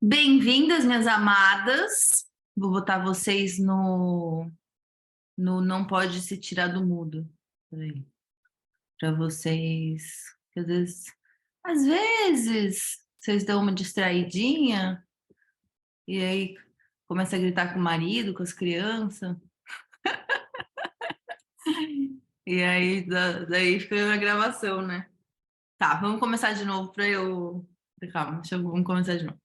Bem-vindas, minhas amadas. Vou botar vocês no não pode se tirar do mudo. Para vocês, que às vezes, vocês dão uma distraidinha e aí começa a gritar com o marido, com as crianças. E aí daí fica na gravação, né? Tá, vamos começar de novo para eu. Calma, vamos começar de novo.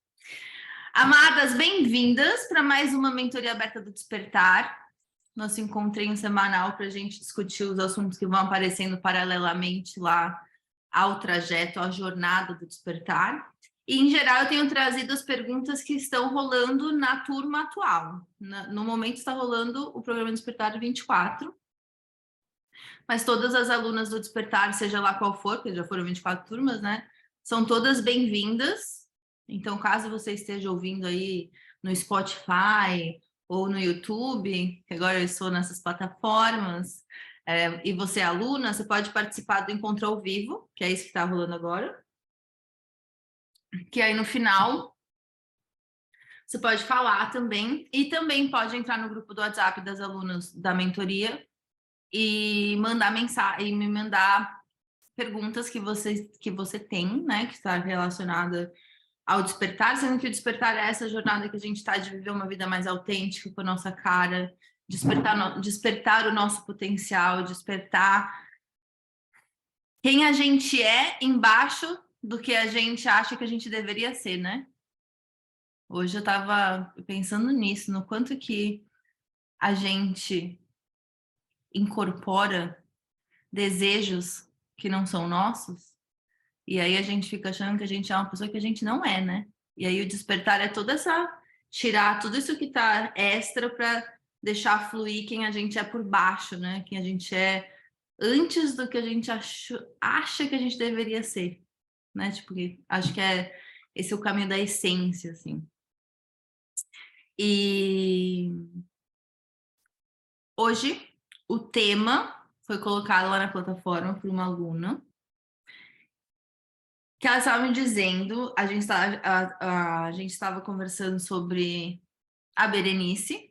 Amadas, bem-vindas para mais uma mentoria aberta do Despertar. Nosso encontrinho semanal para a gente discutir os assuntos que vão aparecendo paralelamente lá ao trajeto, à jornada do Despertar. E, em geral, eu tenho trazido as perguntas que estão rolando na turma atual. No momento está rolando o programa Despertar 24, mas todas as alunas do Despertar, seja lá qual for, porque já foram 24 turmas, né? São todas bem-vindas. Então, caso você esteja ouvindo aí no Spotify ou no YouTube, que agora eu estou nessas plataformas, e você é aluna, você pode participar do Encontro ao Vivo, que é isso que está rolando agora. Que aí no final você pode falar também, e também pode entrar no grupo do WhatsApp das alunas da mentoria e mandar mensagem, e me mandar perguntas que você tem, né, que está relacionada ao despertar, sendo que o despertar é essa jornada que a gente está de viver uma vida mais autêntica com a nossa cara, despertar o nosso potencial, despertar quem a gente é embaixo do que a gente acha que a gente deveria ser, né? Hoje eu estava pensando nisso, no quanto que a gente incorpora desejos que não são nossos, e aí a gente fica achando que a gente é uma pessoa que a gente não é, né? E aí o despertar é toda essa... tirar tudo isso que tá extra para deixar fluir quem a gente é por baixo, né? Quem a gente é antes do que a gente acha que a gente deveria ser, né? Tipo, acho que esse é o caminho da essência, assim. E hoje o tema foi colocado lá na plataforma por uma aluna que ela estava me dizendo, a gente estava conversando sobre a Berenice,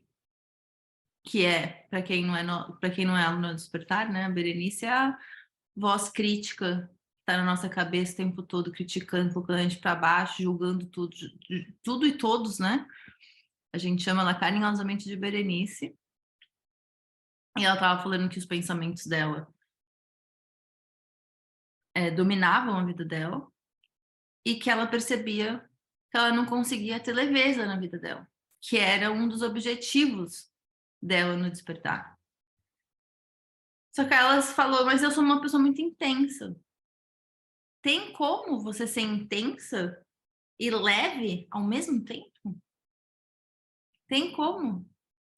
que é, para quem não é para quem não é aluno do Despertar, né? A Berenice é a voz crítica que está na nossa cabeça o tempo todo, criticando, colocando a gente para baixo, julgando tudo e todos, né? A gente chama ela carinhosamente de Berenice. E ela estava falando que os pensamentos dela dominavam a vida dela e que ela percebia que ela não conseguia ter leveza na vida dela, que era um dos objetivos dela no despertar. Só que ela falou, mas eu sou uma pessoa muito intensa. Tem como você ser intensa e leve ao mesmo tempo? Tem como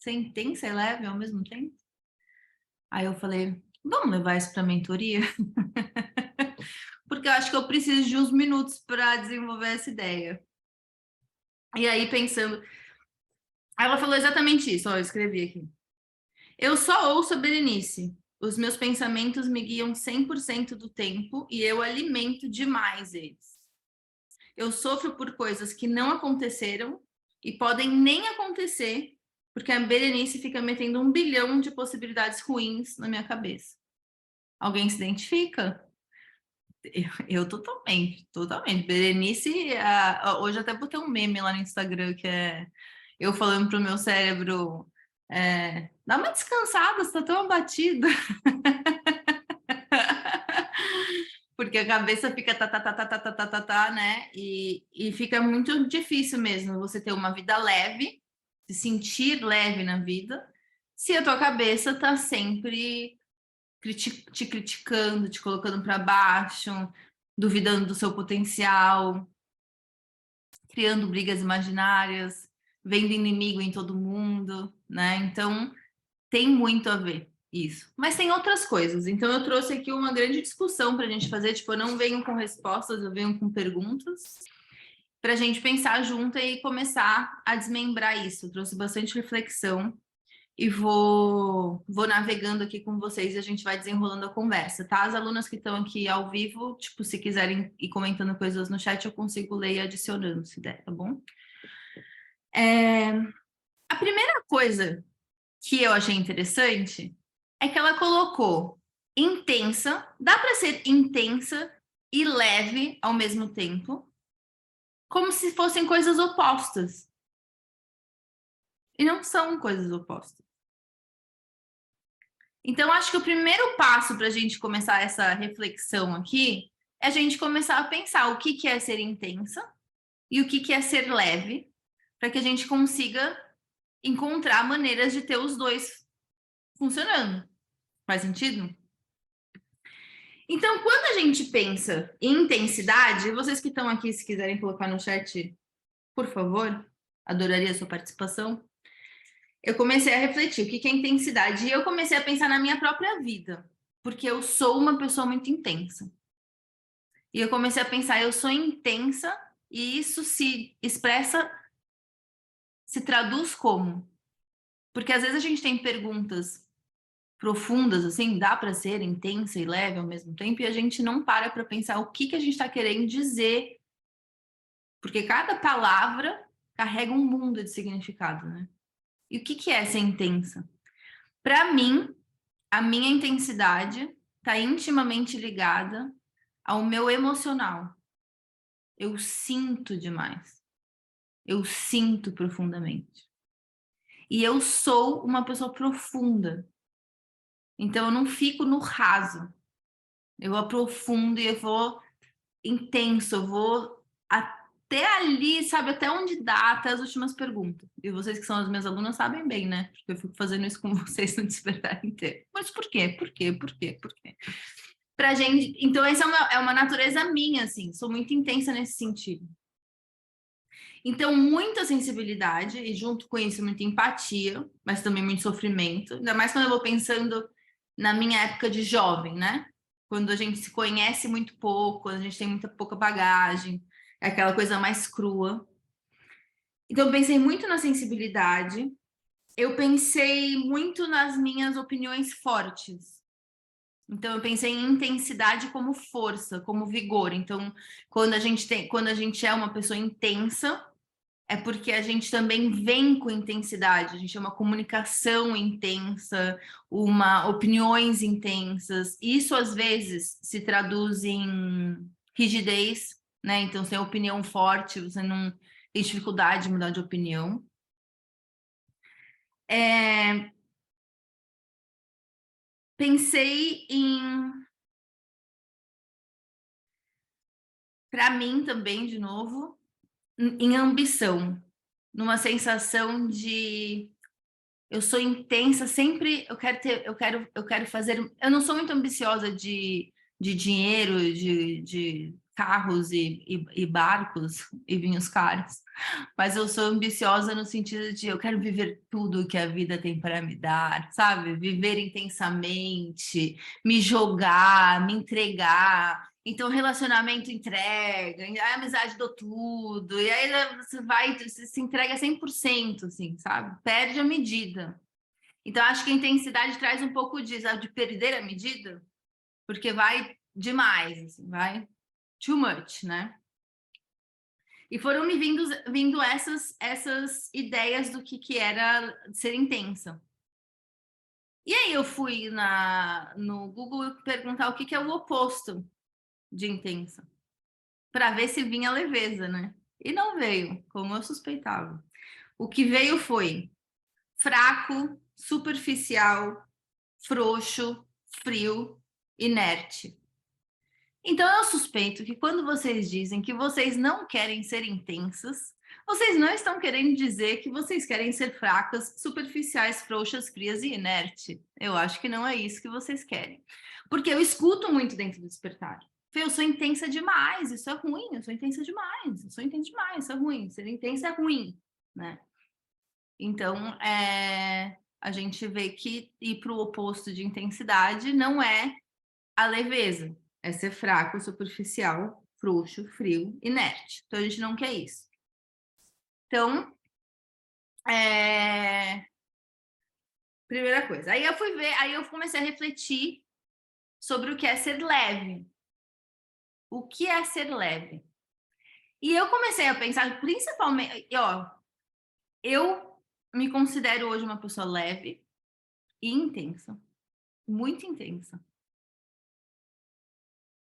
ser intensa e leve ao mesmo tempo? Aí eu falei, vamos levar isso para a mentoria? Porque eu acho que eu preciso de uns minutos para desenvolver essa ideia. E aí, pensando... Ela falou exatamente isso, ó, eu escrevi aqui. Eu só ouço a Berenice. Os meus pensamentos me guiam 100% do tempo e eu alimento demais eles. Eu sofro por coisas que não aconteceram e podem nem acontecer, porque a Berenice fica metendo 1 bilhão de possibilidades ruins na minha cabeça. Alguém se identifica? Eu totalmente, totalmente. Berenice, hoje até botei um meme lá no Instagram que é eu falando pro meu cérebro, dá uma descansada, você tá tão abatida. Porque a cabeça fica tá, né? E fica muito difícil mesmo você ter uma vida leve, se sentir leve na vida, se a tua cabeça tá sempre te criticando, te colocando para baixo, duvidando do seu potencial, criando brigas imaginárias, vendo inimigo em todo mundo, né? Então, tem muito a ver isso. Mas tem outras coisas. Então, eu trouxe aqui uma grande discussão para a gente fazer. Tipo, eu não venho com respostas, eu venho com perguntas para a gente pensar junto e começar a desmembrar isso. Eu trouxe bastante reflexão. e vou navegando aqui com vocês e a gente vai desenrolando a conversa, tá? As alunas que estão aqui ao vivo, tipo, se quiserem ir comentando coisas no chat, eu consigo ler e adicionando, se der, tá bom? A primeira coisa que eu achei interessante é que ela colocou intensa, dá para ser intensa e leve ao mesmo tempo, como se fossem coisas opostas. E não são coisas opostas. Então, acho que o primeiro passo para a gente começar essa reflexão aqui é a gente começar a pensar o que é ser intensa e o que é ser leve, para que a gente consiga encontrar maneiras de ter os dois funcionando. Faz sentido? Então, quando a gente pensa em intensidade, vocês que estão aqui, se quiserem colocar no chat, por favor, adoraria a sua participação. Eu comecei a refletir o que é intensidade e eu comecei a pensar na minha própria vida, porque eu sou uma pessoa muito intensa. E eu comecei a pensar, eu sou intensa e isso se expressa, se traduz como? Porque às vezes a gente tem perguntas profundas, assim, dá para ser intensa e leve ao mesmo tempo, e a gente não para pensar o que a gente está querendo dizer, porque cada palavra carrega um mundo de significado, né? E o que é ser intensa? Para mim, a minha intensidade está intimamente ligada ao meu emocional. Eu sinto demais. Eu sinto profundamente. E eu sou uma pessoa profunda. Então, eu não fico no raso. Eu aprofundo e eu vou intenso. Eu vou até ali, sabe? Até onde dá, até as últimas perguntas. E vocês que são as minhas alunas sabem bem, né? Porque eu fico fazendo isso com vocês no despertar inteiro. Mas por quê? Por quê? Por quê? Por quê? Pra gente... Então, essa é uma natureza minha, assim. Sou muito intensa nesse sentido. Então, muita sensibilidade e, junto com isso, muita empatia, mas também muito sofrimento. Ainda mais quando eu vou pensando na minha época de jovem, né? Quando a gente se conhece muito pouco, quando a gente tem muita pouca bagagem, é aquela coisa mais crua. Então, eu pensei muito na sensibilidade, eu pensei muito nas minhas opiniões fortes. Então, eu pensei em intensidade como força, como vigor. Então, quando a gente é uma pessoa intensa, é porque a gente também vem com intensidade, a gente é uma comunicação intensa, opiniões intensas. Isso, às vezes, se traduz em rigidez, né? Então, você tem opinião forte, você não tem dificuldade de mudar de opinião. Pensei para mim também, de novo, em ambição, numa sensação de eu sou intensa, sempre eu quero fazer. Eu não sou muito ambiciosa de dinheiro, de carros e barcos e vinhos caros, mas eu sou ambiciosa no sentido de eu quero viver tudo que a vida tem para me dar, sabe? Viver intensamente, me jogar, me entregar. Então, relacionamento entrega, a amizade do tudo, e aí você se entrega 100%, assim, sabe? Perde a medida. Então, acho que a intensidade traz um pouco disso, sabe? De perder a medida, porque vai demais, assim, vai too much, né? E foram me vindo essas ideias do que era ser intensa. E aí eu fui no Google perguntar o que é o oposto de intensa, para ver se vinha leveza, né? E não veio, como eu suspeitava. O que veio foi fraco, superficial, frouxo, frio, inerte. Então eu suspeito que quando vocês dizem que vocês não querem ser intensas, vocês não estão querendo dizer que vocês querem ser fracas, superficiais, frouxas, frias e inerte. Eu acho que não é isso que vocês querem. Porque eu escuto muito dentro do despertar. Eu sou intensa demais, isso é ruim, eu sou intensa demais, eu sou intensa demais, isso é ruim, ser intensa é ruim, né? Então, a gente vê que ir para o oposto de intensidade não é a leveza, é ser fraco, superficial, frouxo, frio, inerte. Então, a gente não quer isso. Então, Primeira coisa. Aí eu fui ver, aí eu comecei a refletir sobre o que é ser leve. O que é ser leve? E eu comecei a pensar, principalmente, ó, eu me considero hoje uma pessoa leve e intensa, muito intensa.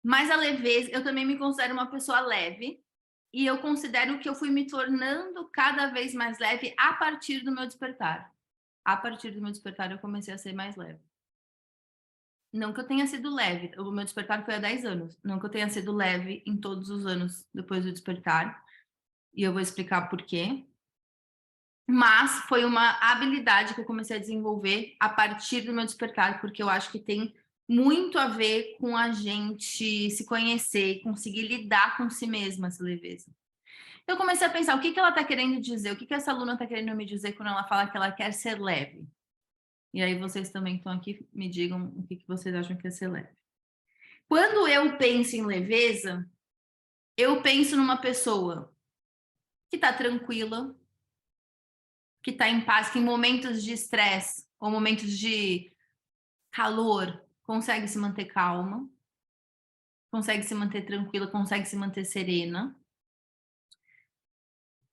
Mas a leveza, eu também me considero uma pessoa leve e eu considero que eu fui me tornando cada vez mais leve a partir do meu despertar. A partir do meu despertar eu comecei a ser mais leve. Não que eu tenha sido leve, o meu despertar foi há 10 anos. Não que eu tenha sido leve em todos os anos depois do despertar, e eu vou explicar por quê. Mas foi uma habilidade que eu comecei a desenvolver a partir do meu despertar, porque eu acho que tem muito a ver com a gente se conhecer e conseguir lidar com si mesma, essa leveza. Então, eu comecei a pensar, o que que ela está querendo dizer? O que que essa aluna está querendo me dizer quando ela fala que ela quer ser leve? E aí vocês também estão aqui, me digam o que que vocês acham que é ser leve. Quando eu penso em leveza, eu penso numa pessoa que está tranquila, que está em paz, que em momentos de estresse ou momentos de calor consegue se manter calma, consegue se manter tranquila, consegue se manter serena.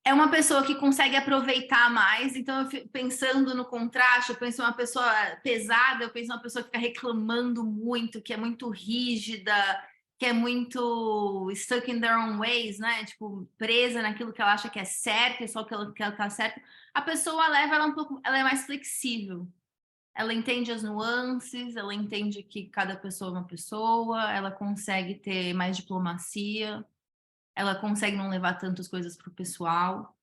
É uma pessoa que consegue aproveitar mais, então eu fico pensando no contraste, eu penso em uma pessoa pesada, eu penso em uma pessoa que fica reclamando muito, que é muito rígida, que é muito stuck in their own ways, né? Tipo, presa naquilo que ela acha que é certo e só que ela tá certa. A pessoa leva ela um pouco, ela é mais flexível. Ela entende as nuances, ela entende que cada pessoa é uma pessoa, ela consegue ter mais diplomacia, ela consegue não levar tantas coisas para o pessoal.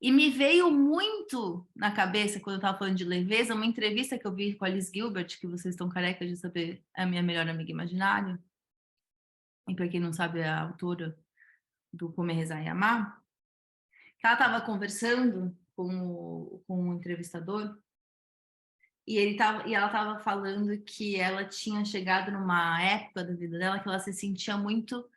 E me veio muito na cabeça, quando eu estava falando de leveza, uma entrevista que eu vi com a Liz Gilbert, que vocês estão carecas de saber, é a minha melhor amiga imaginária. E para quem não sabe, é a autora do Comer, Rezar e Amar. Que ela estava conversando com um entrevistador e ela estava falando que ela tinha chegado numa época da vida dela que ela se sentia muito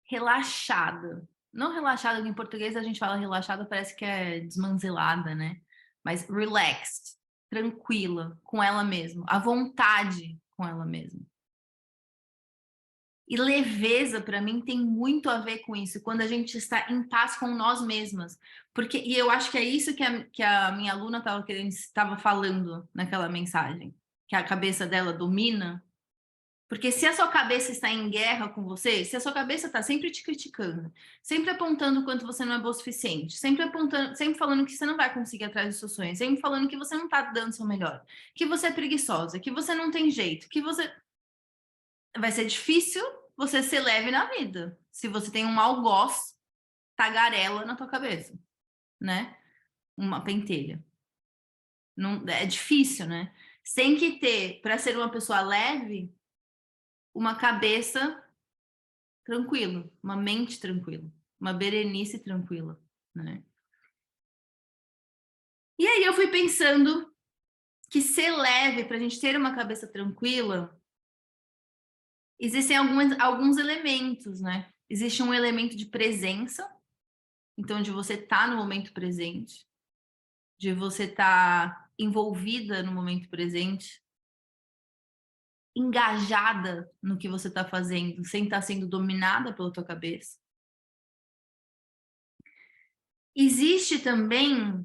relaxada. Não relaxada, em português a gente fala relaxada, parece que é desmanzelada, né? Mas relaxed, tranquila com ela mesma, à vontade com ela mesma. E leveza, para mim, tem muito a ver com isso, quando a gente está em paz com nós mesmas. E eu acho que é isso que a minha aluna estava falando naquela mensagem, que a cabeça dela domina. Porque se a sua cabeça está em guerra com você, se a sua cabeça está sempre te criticando, sempre apontando o quanto você não é bom o suficiente, sempre apontando, sempre falando que você não vai conseguir atrás dos seus sonhos, sempre falando que você não está dando o seu melhor, que você é preguiçosa, que você não tem jeito, que você... Vai ser difícil você ser leve na vida, se você tem um algoz tagarela na tua cabeça, né? Uma pentelha. Não, é difícil, né? Tem que ter, para ser uma pessoa leve, uma cabeça tranquila, uma mente tranquila, uma berenice tranquila, né? E aí eu fui pensando que ser leve, para a gente ter uma cabeça tranquila, existem alguns elementos, né? Existe um elemento de presença, então de você estar no momento presente, de você estar envolvida no momento presente, engajada no que você está fazendo, sem estar sendo dominada pela tua cabeça. Existe também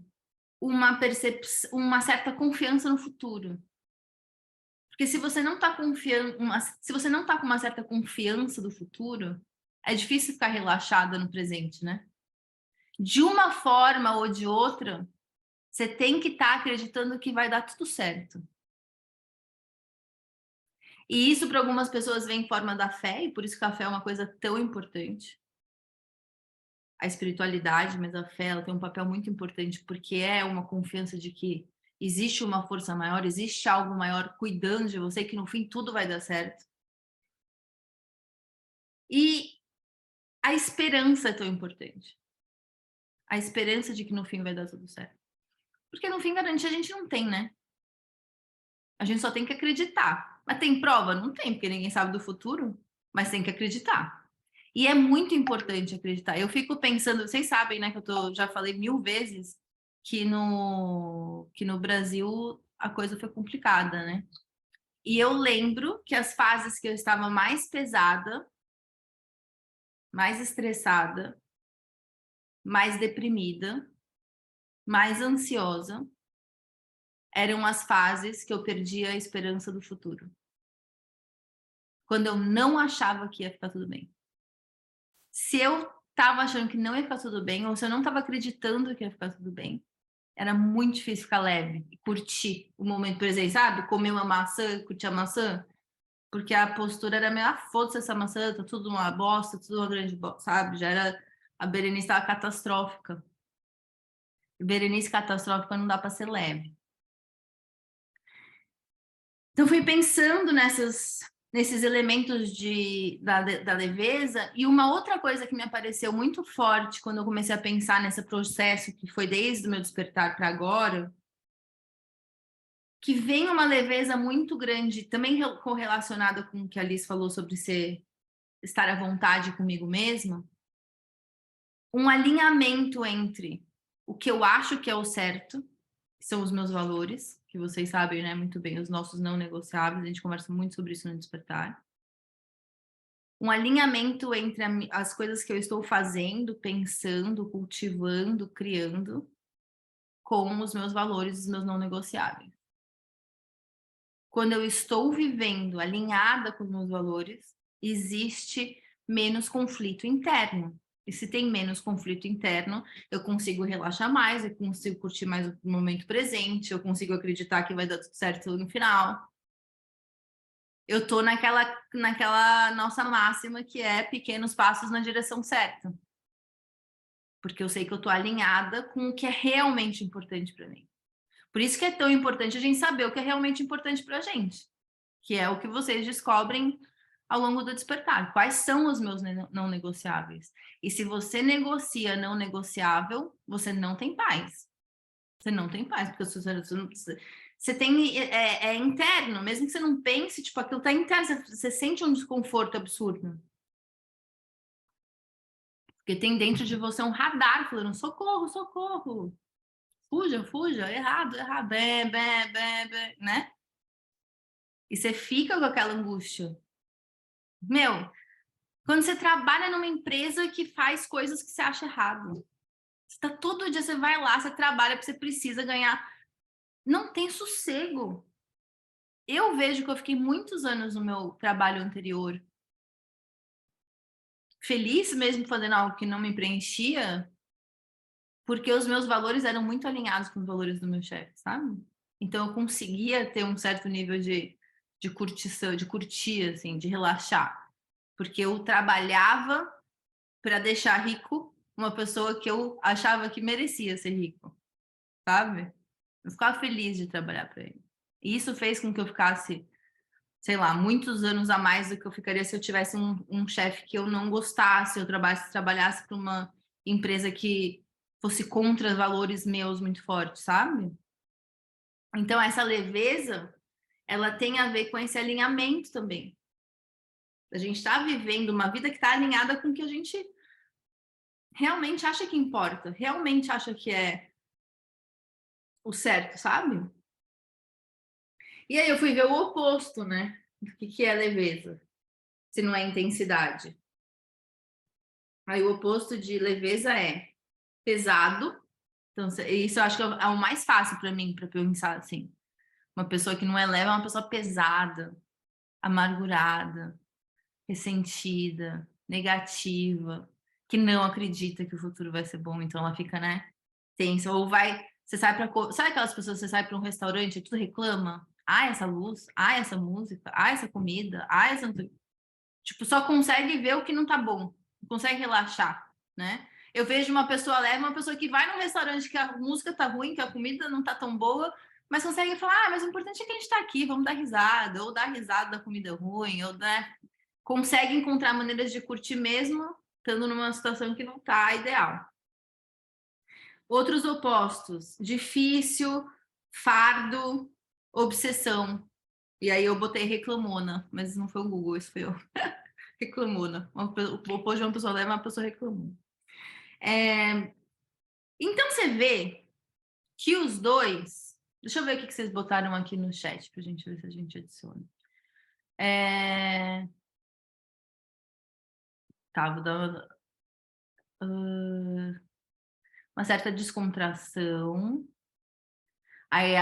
uma certa confiança no futuro. Porque se você não está confiando, se você não está com uma certa confiança do futuro, é difícil ficar relaxada no presente, né? De uma forma ou de outra, você tem que estar acreditando que vai dar tudo certo. E isso para algumas pessoas vem em forma da fé, e por isso que a fé é uma coisa tão importante. A espiritualidade, mas a fé ela tem um papel muito importante, porque é uma confiança de que existe uma força maior, existe algo maior cuidando de você, que no fim tudo vai dar certo. E a esperança é tão importante. A esperança de que no fim vai dar tudo certo. Porque no fim, garantia a gente não tem, né? A gente só tem que acreditar. Mas tem prova? Não tem, porque ninguém sabe do futuro, mas tem que acreditar. E é muito importante acreditar. Eu fico pensando, vocês sabem, né, que já falei 1000 vezes que no Brasil a coisa foi complicada, né? E eu lembro que as fases que eu estava mais pesada, mais estressada, mais deprimida, mais ansiosa, eram as fases que eu perdia a esperança do futuro. Quando eu não achava que ia ficar tudo bem. Se eu estava achando que não ia ficar tudo bem, ou se eu não estava acreditando que ia ficar tudo bem, era muito difícil ficar leve e curtir o momento presente, sabe? Comer uma maçã, curtir a maçã, porque a postura era meio, foda-se essa maçã, tá tudo uma bosta, tudo uma grande bosta, sabe? Já era, a Berenice estava catastrófica. Berenice catastrófica não dá para ser leve. Então, fui pensando nesses elementos da leveza, e uma outra coisa que me apareceu muito forte quando eu comecei a pensar nesse processo, que foi desde o meu despertar para agora, que vem uma leveza muito grande, também correlacionada com o que a Liz falou sobre estar à vontade comigo mesma, um alinhamento entre o que eu acho que é o certo, que são os meus valores, que vocês sabem, né, muito bem, os nossos não negociáveis, a gente conversa muito sobre isso no Despertar. Um alinhamento entre as coisas que eu estou fazendo, pensando, cultivando, criando, com os meus valores, os meus não negociáveis. Quando eu estou vivendo alinhada com os meus valores, existe menos conflito interno. E se tem menos conflito interno, eu consigo relaxar mais, eu consigo curtir mais o momento presente, eu consigo acreditar que vai dar tudo certo no final. Eu tô naquela nossa máxima que é pequenos passos na direção certa. Porque eu sei que eu tô alinhada com o que é realmente importante para mim. Por isso que é tão importante a gente saber o que é realmente importante pra gente, que é o que vocês descobrem ao longo do despertar. Quais são os meus não negociáveis? E se você negocia não negociável, você não tem paz. Você não tem paz, porque você tem interno, mesmo que você não pense, tipo, aquilo tá interno, você sente um desconforto absurdo. Porque tem dentro de você um radar falando, socorro, socorro. Fuja, fuja, errado, errado, né? E você fica com aquela angústia. Meu, quando você trabalha numa empresa que faz coisas que você acha errado, você tá todo dia, você vai lá, você trabalha porque você precisa ganhar. Não tem sossego. Eu vejo que eu fiquei muitos anos no meu trabalho anterior feliz mesmo fazendo algo que não me preenchia, porque os meus valores eram muito alinhados com os valores do meu chefe, sabe? Então eu conseguia ter um certo nível de curtição, de curtir, assim, de relaxar. Porque eu trabalhava para deixar rico uma pessoa que eu achava que merecia ser rico, sabe? Eu ficava feliz de trabalhar para ele. E isso fez com que eu ficasse, sei lá, muitos anos a mais do que eu ficaria se eu tivesse um chefe que eu não gostasse, eu trabalhasse para uma empresa que fosse contra os valores meus muito fortes, sabe? Então, essa leveza, ela tem a ver com esse alinhamento também. A gente está vivendo uma vida que está alinhada com o que a gente realmente acha que importa, realmente acha que é o certo, sabe? E aí eu fui ver o oposto, né? O que é leveza? Se não é intensidade. Aí o oposto de leveza é pesado. Então, isso eu acho que é o mais fácil para mim, para pensar assim. Uma pessoa que não é leve é uma pessoa pesada, amargurada, ressentida, negativa, que não acredita que o futuro vai ser bom, então ela fica, né, tensa. Ou você sai para, sabe aquelas pessoas que você sai para um restaurante e tudo reclama? Ah, essa luz, ah, essa música, ah, essa comida, ah, essa... Tipo, só consegue ver o que não tá bom, não consegue relaxar, né? Eu vejo uma pessoa leve, uma pessoa que vai num restaurante que a música tá ruim, que a comida não tá tão boa, mas consegue falar, mas o importante é que a gente tá aqui, vamos dar risada, ou dar risada da comida ruim, ou, né? Consegue encontrar maneiras de curtir mesmo estando numa situação que não tá ideal. Outros opostos, difícil, fardo, obsessão. E aí eu botei reclamona, mas não foi o Google, isso foi eu. Reclamona. O oposto de uma pessoa leva, uma pessoa reclamona. Então você vê que os dois... Deixa eu ver o que vocês botaram aqui no chat, pra gente ver se a gente adiciona. Tá, vou dar uma certa descontração. Aí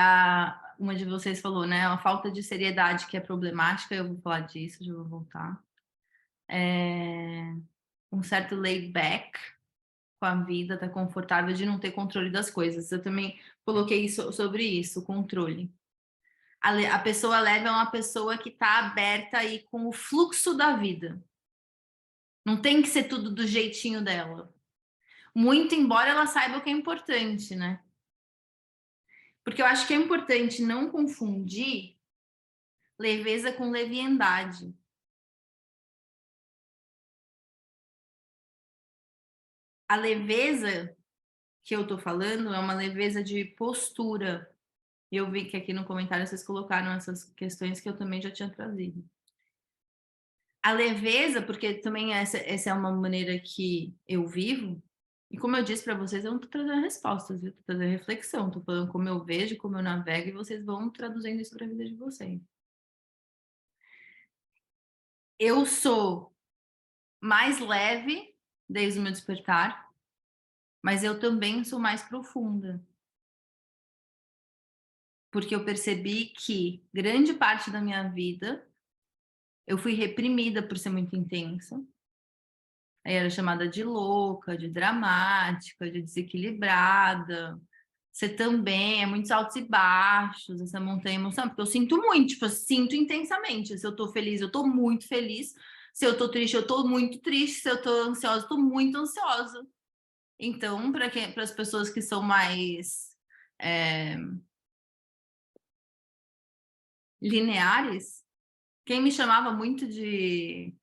uma de vocês falou, né? A falta de seriedade que é problemática, eu vou falar disso, já vou voltar. Um certo laid back com a vida, tá confortável de não ter controle das coisas. Eu também coloquei isso, sobre isso, controle. A pessoa leve é uma pessoa que está aberta aí com o fluxo da vida. Não tem que ser tudo do jeitinho dela. Muito embora ela saiba o que é importante, né? Porque eu acho que é importante não confundir leveza com leviandade. A leveza que eu tô falando é uma leveza de postura. Eu vi que aqui no comentário vocês colocaram essas questões que eu também já tinha trazido. A leveza, porque também essa é uma maneira que eu vivo, e como eu disse para vocês, eu não tô trazendo respostas, viu? Tô trazendo reflexão, tô falando como eu vejo, como eu navego, e vocês vão traduzindo isso para a vida de vocês. Eu sou mais leve desde o meu despertar, mas eu também sou mais profunda. Porque eu percebi que grande parte da minha vida eu fui reprimida por ser muito intensa. Aí era chamada de louca, de dramática, de desequilibrada. Você também é muitos altos e baixos, essa montanha emocional, porque eu sinto muito, tipo, eu sinto intensamente. Se eu tô feliz, eu tô muito feliz. Se eu tô triste, eu tô muito triste. Se eu tô ansiosa, eu tô muito ansiosa. Então, para as pessoas que são mais lineares, quem me chamava muito de...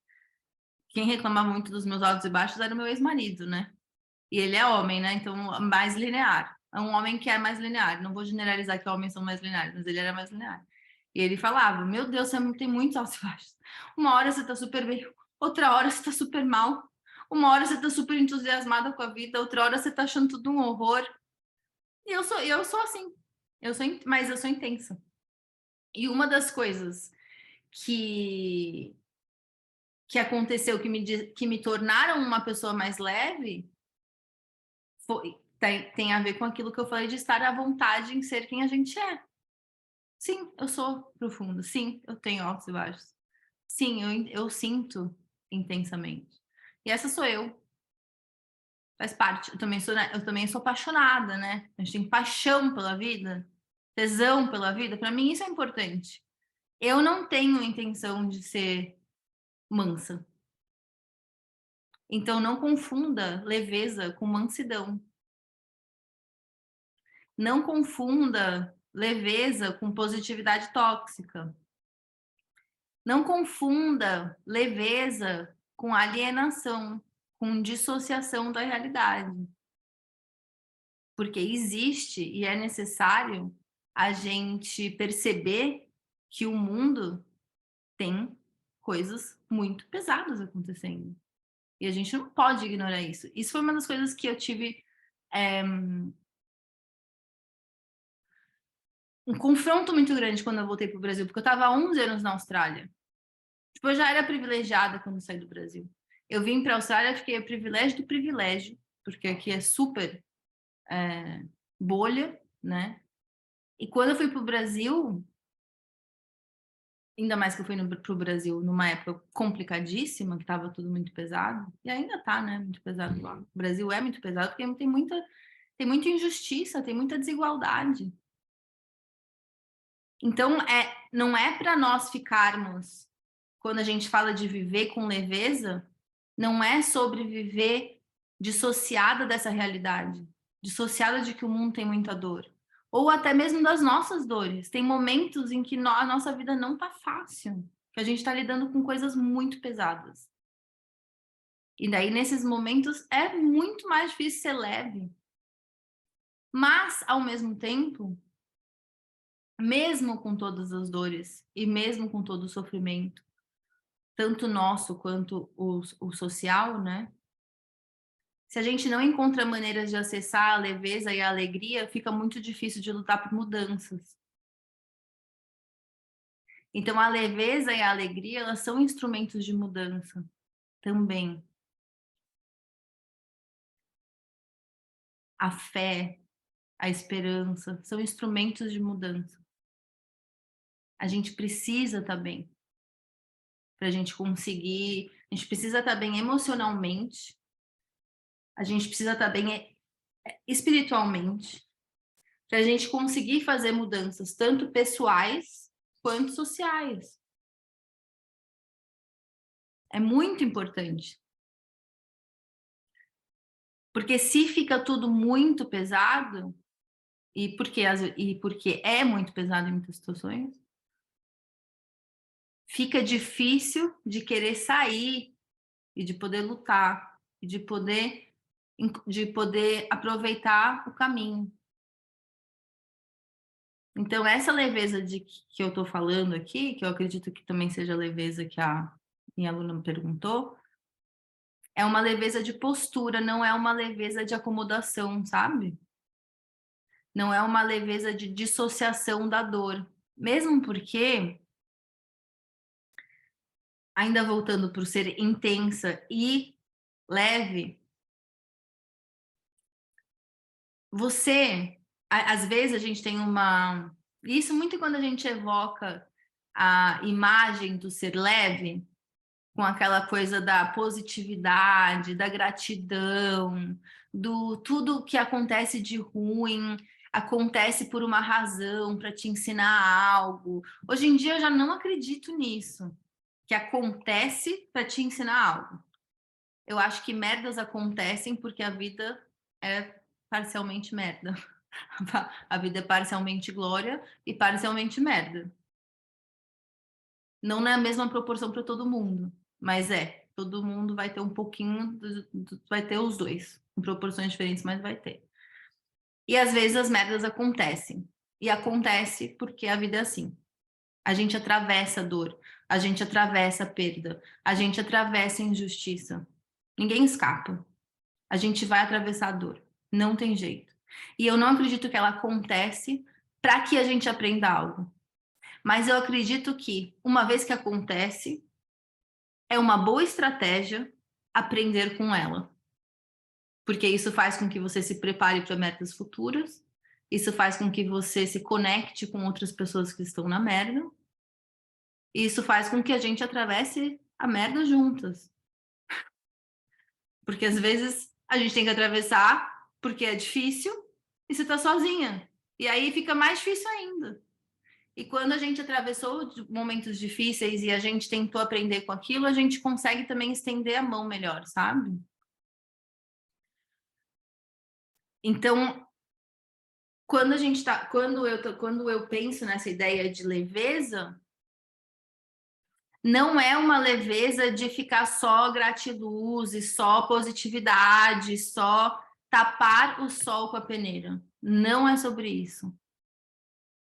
Quem reclamava muito dos meus altos e baixos era o meu ex-marido, né? E ele é homem, né? Então, mais linear. É um homem que é mais linear. Não vou generalizar que homens são mais lineares, mas ele era mais linear. E ele falava, meu Deus, você tem muitos altos e baixos. Uma hora você tá super bem, outra hora você tá super mal. Uma hora você tá super entusiasmada com a vida, outra hora você tá achando tudo um horror. E eu sou assim. Mas eu sou intensa. E uma das coisas que aconteceu que me tornaram uma pessoa mais leve tem a ver com aquilo que eu falei de estar à vontade em ser quem a gente é. Sim, eu sou profunda. Sim, eu tenho altos e baixos. Sim, eu sinto intensamente. E essa sou eu. Faz parte. Eu também sou apaixonada, né? A gente tem paixão pela vida, tesão pela vida. Para mim, isso é importante. Eu não tenho intenção de ser mansa. Então, não confunda leveza com mansidão. Não confunda leveza com positividade tóxica. Não confunda leveza com alienação, com dissociação da realidade. Porque existe e é necessário a gente perceber que o mundo tem coisas muito pesadas acontecendo. E a gente não pode ignorar isso. Isso foi uma das coisas que eu tive um confronto muito grande quando eu voltei para o Brasil, porque eu estava há 11 anos na Austrália. Tipo, eu já era privilegiada quando saí do Brasil. Eu vim para a Austrália, fiquei a privilégio do privilégio, porque aqui é super bolha, né? E quando eu fui para o Brasil, ainda mais que eu fui para o Brasil numa época complicadíssima, que estava tudo muito pesado, e ainda está, né? Muito pesado lá. O Brasil é muito pesado porque tem muita injustiça, tem muita desigualdade. Então, não é para nós ficarmos, quando a gente fala de viver com leveza, não é sobre viver dissociada dessa realidade, dissociada de que o mundo tem muita dor, ou até mesmo das nossas dores. Tem momentos em que a nossa vida não tá fácil, que a gente está lidando com coisas muito pesadas. E daí, nesses momentos, é muito mais difícil ser leve. Mas, ao mesmo tempo, mesmo com todas as dores e mesmo com todo o sofrimento, tanto nosso quanto o social, né? Se a gente não encontra maneiras de acessar a leveza e a alegria, fica muito difícil de lutar por mudanças. Então, a leveza e a alegria, elas são instrumentos de mudança também. A fé, a esperança, são instrumentos de mudança. A gente precisa estar bem para a gente conseguir. A gente precisa estar bem emocionalmente, a gente precisa estar bem espiritualmente, para a gente conseguir fazer mudanças, tanto pessoais quanto sociais. É muito importante. Porque se fica tudo muito pesado, e porque é muito pesado em muitas situações, fica difícil de querer sair e de poder lutar, e de poder aproveitar o caminho. Então, essa leveza que eu estou falando aqui, que eu acredito que também seja a leveza que a minha aluna me perguntou, é uma leveza de postura, não é uma leveza de acomodação, sabe? Não é uma leveza de dissociação da dor. Mesmo porque, ainda voltando para o ser intensa e leve, às vezes a gente tem uma... Isso muito quando a gente evoca a imagem do ser leve, com aquela coisa da positividade, da gratidão, do tudo que acontece de ruim acontece por uma razão, para te ensinar algo. Hoje em dia eu já não acredito nisso, que acontece para te ensinar algo. Eu acho que merdas acontecem porque a vida é parcialmente merda. A vida é parcialmente glória e parcialmente merda. Não na mesma proporção para todo mundo, mas todo mundo vai ter um pouquinho, vai ter os dois, em proporções diferentes, mas vai ter. E às vezes as merdas acontecem, e acontece porque a vida é assim. A gente atravessa a dor, a gente atravessa a perda, a gente atravessa a injustiça. Ninguém escapa. A gente vai atravessar a dor, não tem jeito. E eu não acredito que ela acontece para que a gente aprenda algo. Mas eu acredito que, uma vez que acontece, é uma boa estratégia aprender com ela. Porque isso faz com que você se prepare para metas futuras, isso faz com que você se conecte com outras pessoas que estão na merda, e isso faz com que a gente atravesse a merda juntas. Porque às vezes a gente tem que atravessar porque é difícil e você está sozinha. E aí fica mais difícil ainda. E quando a gente atravessou momentos difíceis e a gente tentou aprender com aquilo, a gente consegue também estender a mão melhor, sabe? Então, quando eu penso nessa ideia de leveza, não é uma leveza de ficar só gratiluz e só positividade, só tapar o sol com a peneira. Não é sobre isso.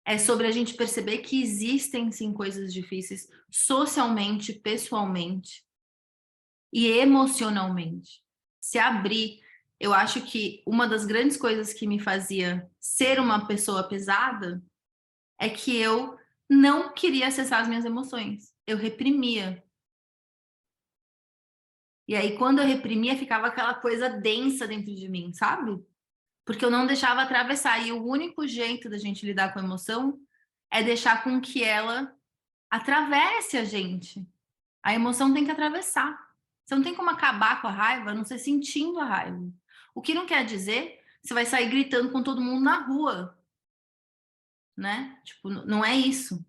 É sobre a gente perceber que existem sim coisas difíceis socialmente, pessoalmente e emocionalmente. Se abrir. Eu acho que uma das grandes coisas que me fazia ser uma pessoa pesada é que eu não queria acessar as minhas emoções. Eu reprimia. E aí, quando eu reprimia, ficava aquela coisa densa dentro de mim, sabe? Porque eu não deixava atravessar. E o único jeito da gente lidar com a emoção é deixar com que ela atravesse a gente. A emoção tem que atravessar. Você não tem como acabar com a raiva, a não ser sentindo a raiva. O que não quer dizer que você vai sair gritando com todo mundo na rua, né? Tipo, não é isso.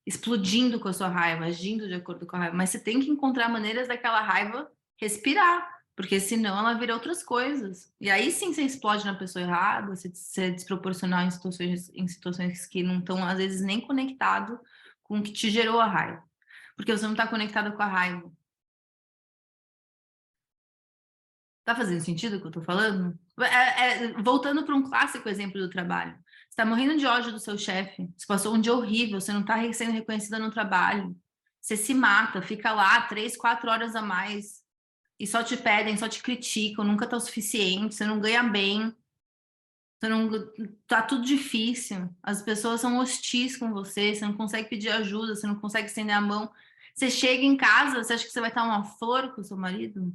Explodindo com a sua raiva, agindo de acordo com a raiva. Mas você tem que encontrar maneiras daquela raiva respirar, porque senão ela vira outras coisas. E aí sim você explode na pessoa errada, você é desproporcional em situações que não estão, às vezes, nem conectado com o que te gerou a raiva. Porque você não está conectado com a raiva. Tá fazendo sentido o que eu tô falando? Voltando para um clássico exemplo do trabalho. Você tá morrendo de ódio do seu chefe, você passou um dia horrível, você não tá sendo reconhecida no trabalho, você se mata, fica lá 3, 4 horas a mais e só te pedem, só te criticam, nunca tá o suficiente, você não ganha bem, você não, tá tudo difícil, as pessoas são hostis com você, você não consegue pedir ajuda, você não consegue estender a mão. Você chega em casa, você acha que você vai estar uma flor com o seu marido?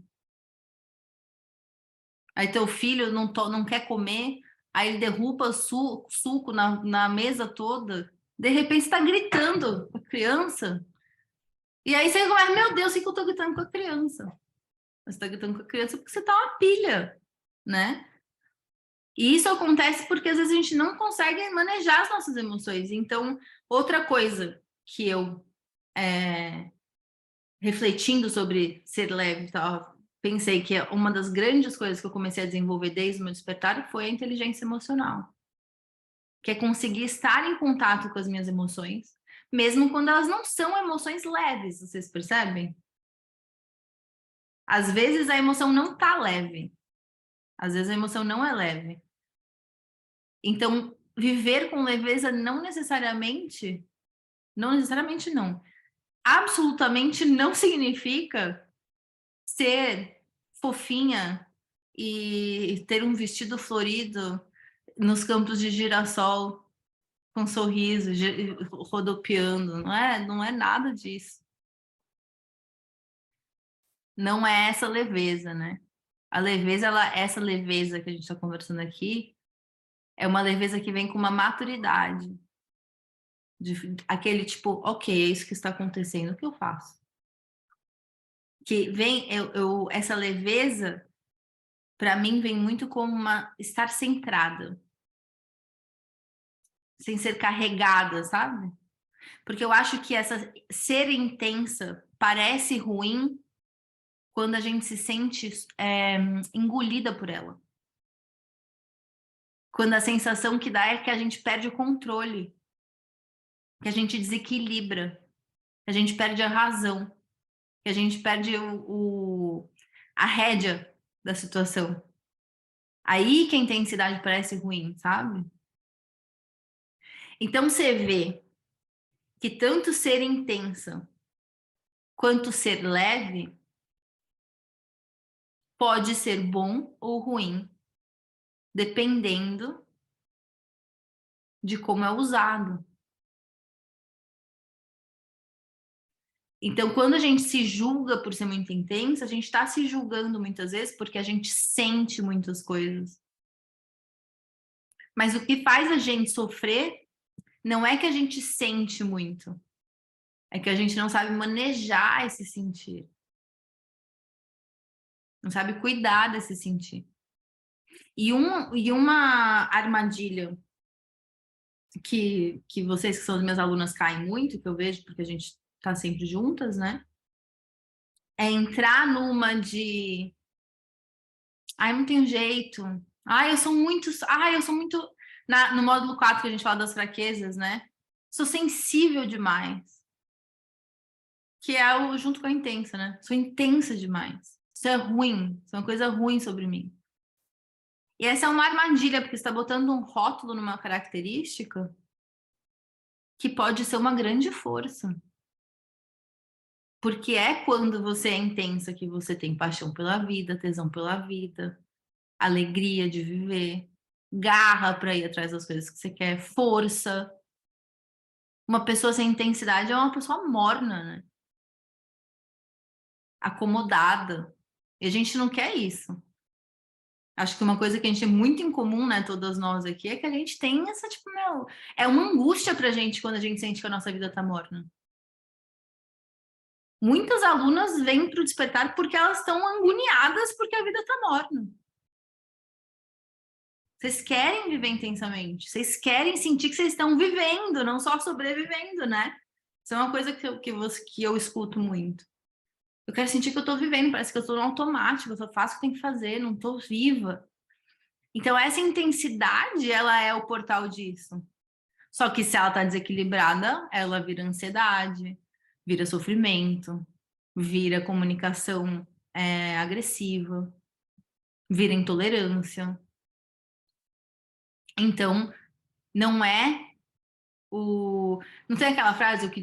Aí teu filho não quer comer, aí ele derruba suco na mesa toda, de repente você tá gritando com a criança, e aí você vai, meu Deus, o que eu tô gritando com a criança? Você tá gritando com a criança porque você tá uma pilha, né? E isso acontece porque às vezes a gente não consegue manejar as nossas emoções. Então, outra coisa que eu, refletindo sobre ser leve, pensei que uma das grandes coisas que eu comecei a desenvolver desde o meu despertar foi a inteligência emocional, que é conseguir estar em contato com as minhas emoções, mesmo quando elas não são emoções leves, vocês percebem? Às vezes a emoção não tá leve, às vezes a emoção não é leve. Então, viver com leveza não necessariamente não, absolutamente não significa ser fofinha e ter um vestido florido nos campos de girassol com um sorriso, rodopiando, não é nada disso. Não é essa leveza, né? A leveza, essa leveza que a gente está conversando aqui, é uma leveza que vem com uma maturidade. Aquele tipo, ok, é isso que está acontecendo, o que eu faço? Que vem, essa leveza, para mim, vem muito como estar centrada, sem ser carregada, sabe? Porque eu acho que essa ser intensa parece ruim quando a gente se sente engolida por ela. Quando a sensação que dá é que a gente perde o controle, que a gente desequilibra, que a gente perde a razão, que a gente perde a rédea da situação. Aí que a intensidade parece ruim, sabe? Então você vê que tanto ser intensa quanto ser leve pode ser bom ou ruim, dependendo de como é usado. Então, quando a gente se julga por ser muito intensa, a gente está se julgando muitas vezes porque a gente sente muitas coisas. Mas o que faz a gente sofrer não é que a gente sente muito, é que a gente não sabe manejar esse sentir, não sabe cuidar desse sentir. E uma armadilha que vocês que são as minhas alunas caem muito, que eu vejo porque a gente está sempre juntas, né? É entrar numa de ai, não tem jeito. Ai, eu sou muito no módulo 4 que a gente fala das fraquezas, né? Sou sensível demais. Que é o junto com a intensa, né? Sou intensa demais. Isso é ruim, isso é uma coisa ruim sobre mim. E essa é uma armadilha, porque você está botando um rótulo numa característica que pode ser uma grande força. Porque é quando você é intensa que você tem paixão pela vida, tesão pela vida, alegria de viver, garra para ir atrás das coisas que você quer, força. Uma pessoa sem intensidade é uma pessoa morna, né? Acomodada. E a gente não quer isso. Acho que uma coisa que a gente tem muito em comum, né, todas nós aqui, é que a gente tem essa, tipo, é uma angústia pra gente quando a gente sente que a nossa vida tá morna. Muitas alunas vêm para o despertar porque elas estão agoniadas porque a vida tá morna. Vocês querem viver intensamente, vocês querem sentir que vocês estão vivendo, não só sobrevivendo, né? Isso é uma coisa que eu escuto muito. Eu quero sentir que eu estou vivendo, parece que eu estou no automático, eu só faço o que tem que fazer, não estou viva. Então, essa intensidade, ela é o portal disso. Só que se ela está desequilibrada, ela vira ansiedade, vira sofrimento, vira comunicação agressiva, vira intolerância. Então, não é Não tem aquela frase que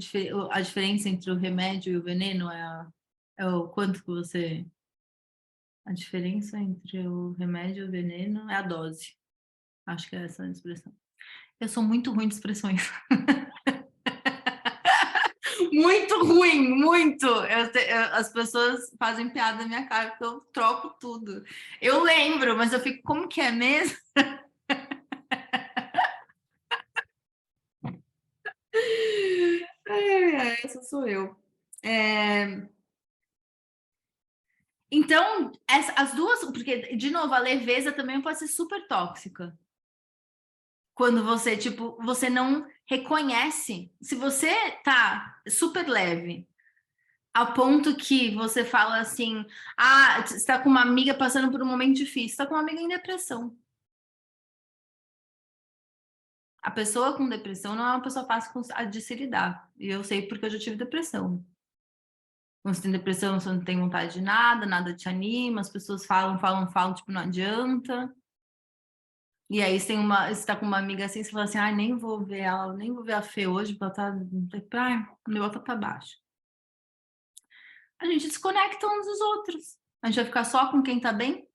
a diferença entre o remédio e o veneno é o quanto que você A diferença entre o remédio e o veneno é a dose. Acho que é essa a expressão. Eu sou muito ruim de expressões. Muito ruim, muito. As pessoas fazem piada na minha cara porque eu troco tudo. Eu lembro, mas eu fico, como que é mesmo? Essa sou eu. Então, as duas, porque, de novo, a leveza também pode ser super tóxica. Quando você, tipo, você não reconhece. Se você tá super leve, ao ponto que você fala assim, você está com uma amiga passando por um momento difícil, você está com uma amiga em depressão. A pessoa com depressão não é uma pessoa fácil de se lidar. E eu sei porque eu já tive depressão. Quando você tem depressão, você não tem vontade de nada, nada te anima, as pessoas falam, tipo, não adianta. E aí você tá com uma amiga assim, você fala assim, nem vou ver ela, nem vou ver a Fê hoje, porque ela tá, o meu tá pra baixo. A gente desconecta uns dos outros. A gente vai ficar só com quem tá bem?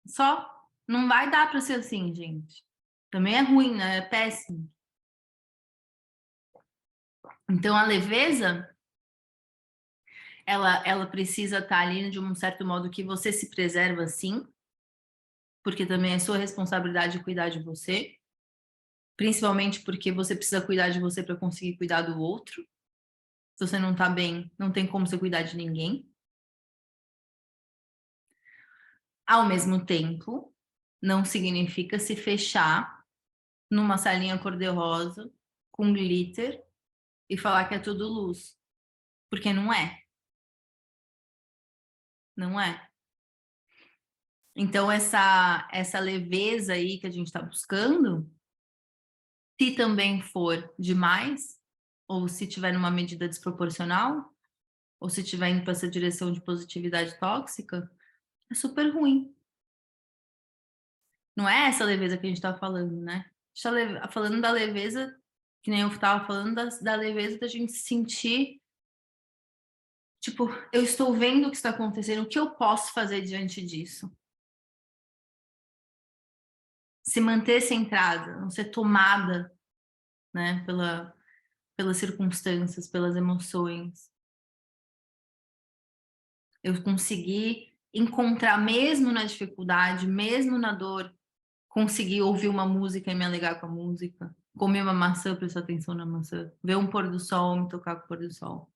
Só? Não vai dar pra ser assim, gente. Também é ruim, né? É péssimo. Então, a leveza, ela precisa estar ali de um certo modo que você se preserva, sim, porque também é sua responsabilidade cuidar de você, principalmente porque você precisa cuidar de você para conseguir cuidar do outro. Se você não tá bem, não tem como você cuidar de ninguém. Ao mesmo tempo, não significa se fechar numa salinha cor-de-rosa com glitter e falar que é tudo luz, porque não é. Não é. Então, essa leveza aí que a gente está buscando, se também for demais, ou se tiver numa medida desproporcional, ou se tiver indo para essa direção de positividade tóxica, é super ruim. Não é essa leveza que a gente está falando, né? A gente está falando da leveza, que nem eu estava falando, da leveza da gente se sentir, tipo, eu estou vendo o que está acontecendo, o que eu posso fazer diante disso? Se manter centrada, não ser tomada, né, pelas circunstâncias, pelas emoções. Eu conseguir encontrar, mesmo na dificuldade, mesmo na dor, conseguir ouvir uma música e me alegar com a música, comer uma maçã, prestar atenção na maçã, ver um pôr do sol, me tocar com o pôr do sol.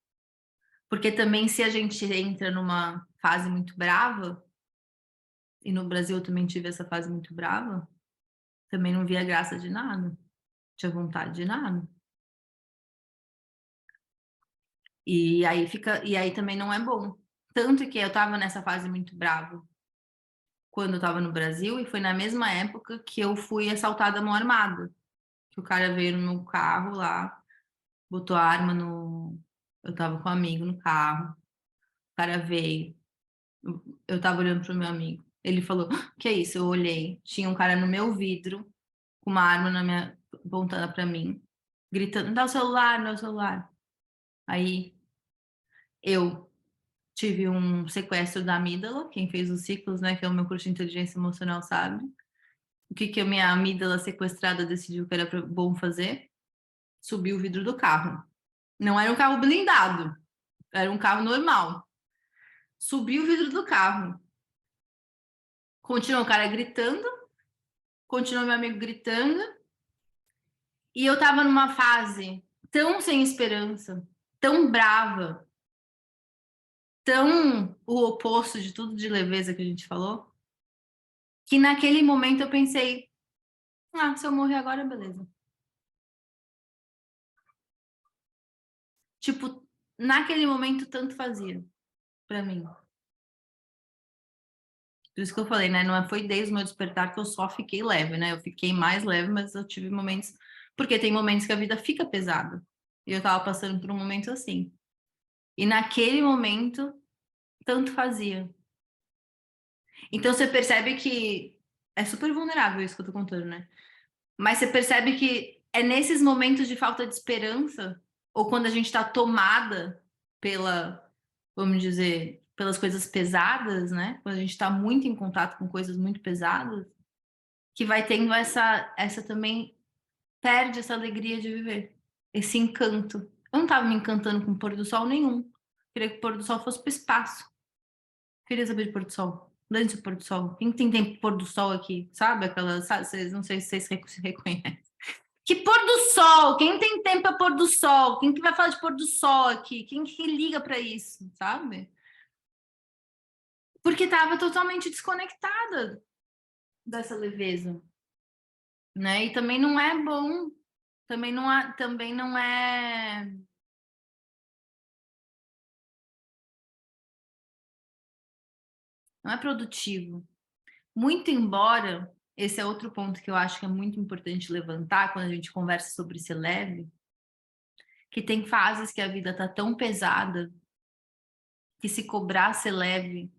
Porque também, se a gente entra numa fase muito brava, e no Brasil eu também tive essa fase muito brava, também não via graça de nada, tinha vontade de nada. E aí também não é bom. Tanto que eu tava nessa fase muito brava quando eu tava no Brasil, e foi na mesma época que eu fui assaltada à mão armada. Que o cara veio no meu carro lá, botou a arma no. Eu tava com um amigo no carro, o cara veio, eu tava olhando pro meu amigo. Ele falou: que é isso? Eu olhei, tinha um cara no meu vidro, com uma arma apontando pra mim, gritando: dá o celular, dá o celular. Aí eu tive um sequestro da amígdala, quem fez os ciclos, né, que é o meu curso de inteligência emocional, sabe? O que a minha amígdala sequestrada decidiu que era bom fazer? Subir o vidro do carro. Não era um carro blindado, era um carro normal. Subi o vidro do carro. Continuou o cara gritando, continuou meu amigo gritando, e eu tava numa fase tão sem esperança, tão brava, tão o oposto de tudo de leveza que a gente falou, que naquele momento eu pensei: se eu morrer agora, beleza. Tipo, naquele momento tanto fazia pra mim. Por isso que eu falei, né? Não foi desde o meu despertar que eu só fiquei leve, né? Eu fiquei mais leve, mas eu tive momentos. Porque tem momentos que a vida fica pesada. E eu tava passando por um momento assim. E naquele momento, tanto fazia. Então você percebe que é super vulnerável isso que eu tô contando, né? Mas você percebe que é nesses momentos de falta de esperança, ou quando a gente tá tomada pela, vamos dizer, pelas coisas pesadas, né? Quando a gente está muito em contato com coisas muito pesadas, que vai tendo essa também perde essa alegria de viver, esse encanto. Eu não estava me encantando com o pôr do sol nenhum. Queria que o pôr do sol fosse para o espaço. Queria saber de pôr do sol. Dane-se o pôr do sol. Quem tem tempo de pôr do sol aqui? Sabe aquela. Sabe, vocês, não sei se vocês se reconhecem. Que pôr do sol? Quem tem tempo para pôr do sol? Quem que vai falar de pôr do sol aqui? Quem que liga para isso, sabe? Porque estava totalmente desconectada dessa leveza, né? E também não é bom, também não é produtivo. Muito embora, esse é outro ponto que eu acho que é muito importante levantar quando a gente conversa sobre ser leve, que tem fases que a vida tá tão pesada que se cobrar ser leve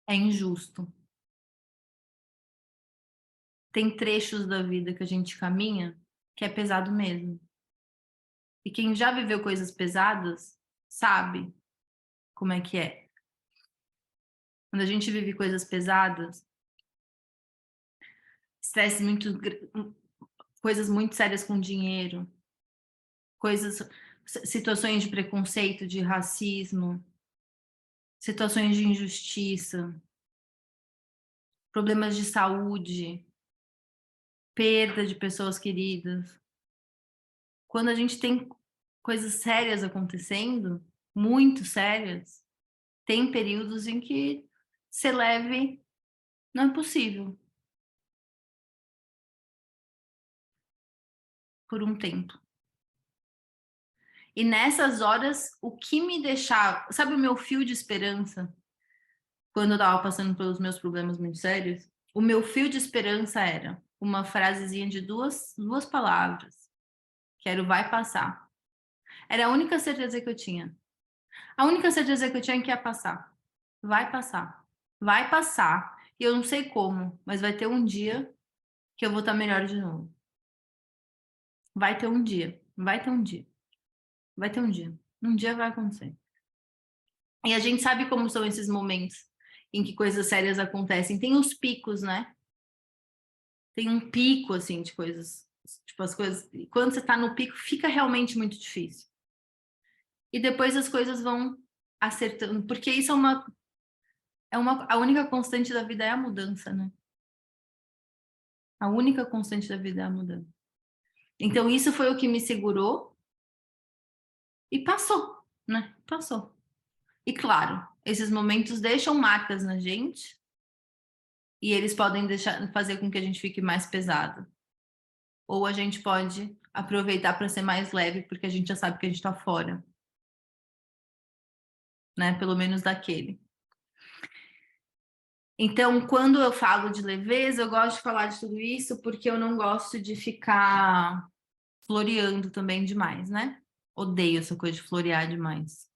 é injusto. Tem trechos da vida que a gente caminha que é pesado mesmo. E quem já viveu coisas pesadas sabe como é que é. Quando a gente vive coisas pesadas, estresse muito, coisas muito sérias com dinheiro, situações de preconceito, de racismo, situações de injustiça, problemas de saúde, perda de pessoas queridas. Quando a gente tem coisas sérias acontecendo, muito sérias, tem períodos em que ser leve não é possível por um tempo. E nessas horas, o que me deixava, sabe o meu fio de esperança? Quando eu estava passando pelos meus problemas muito sérios, o meu fio de esperança era uma frasezinha de duas palavras, que era o vai passar. Era a única certeza que eu tinha. A única certeza que eu tinha é que ia passar. Vai passar. Vai passar. E eu não sei como, mas vai ter um dia que eu vou estar melhor de novo. Vai ter um dia. Vai ter um dia. Vai ter um dia. Um dia vai acontecer. E a gente sabe como são esses momentos em que coisas sérias acontecem. Tem os picos, né? Tem um pico, assim, de coisas. Tipo, as coisas. Quando você tá no pico, fica realmente muito difícil. E depois as coisas vão acertando. Porque isso a única constante da vida é a mudança, né? A única constante da vida é a mudança. Então, isso foi o que me segurou e passou, né? Passou. E claro, esses momentos deixam marcas na gente e eles podem fazer com que a gente fique mais pesado. Ou a gente pode aproveitar para ser mais leve, porque a gente já sabe que a gente está fora, né? Pelo menos daquele. Então, quando eu falo de leveza, eu gosto de falar de tudo isso porque eu não gosto de ficar floreando também demais, né? Odeio essa coisa de florear demais.